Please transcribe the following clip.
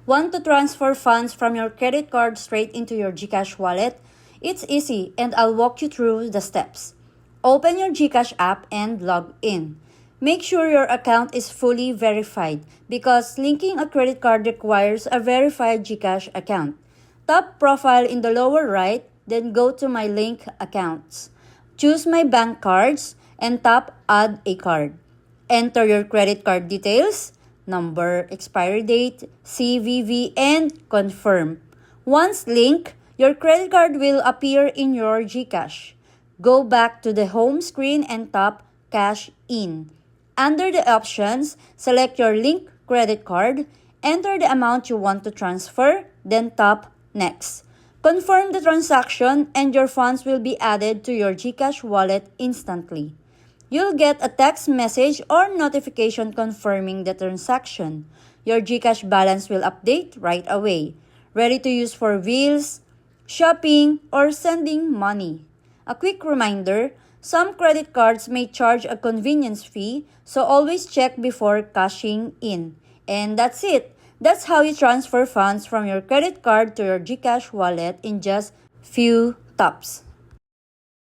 Want to transfer funds from your credit card straight into your Gcash wallet? It's easy and I'll walk you through the steps. Open your Gcash app and log in. Make sure your account is fully verified because linking a credit card requires a verified Gcash account. Tap Profile in the lower right, then go to My Link Accounts. Choose My Bank Cards and tap Add a Card. Enter your credit card details, number, expiry date, CVV, and confirm. Once linked, your credit card will appear in your Gcash. Go back to the home screen and tap Cash In. Under the options, select your linked credit card, enter the amount you want to transfer, then tap Next. Confirm the transaction and your funds will be added to your Gcash wallet instantly. You'll get a text message or notification confirming the transaction. Your Gcash balance will update right away, ready to use for bills, shopping, or sending money. A quick reminder, some credit cards may charge a convenience fee, so always check before cashing in. And that's it. That's how you transfer funds from your credit card to your Gcash wallet in just few taps.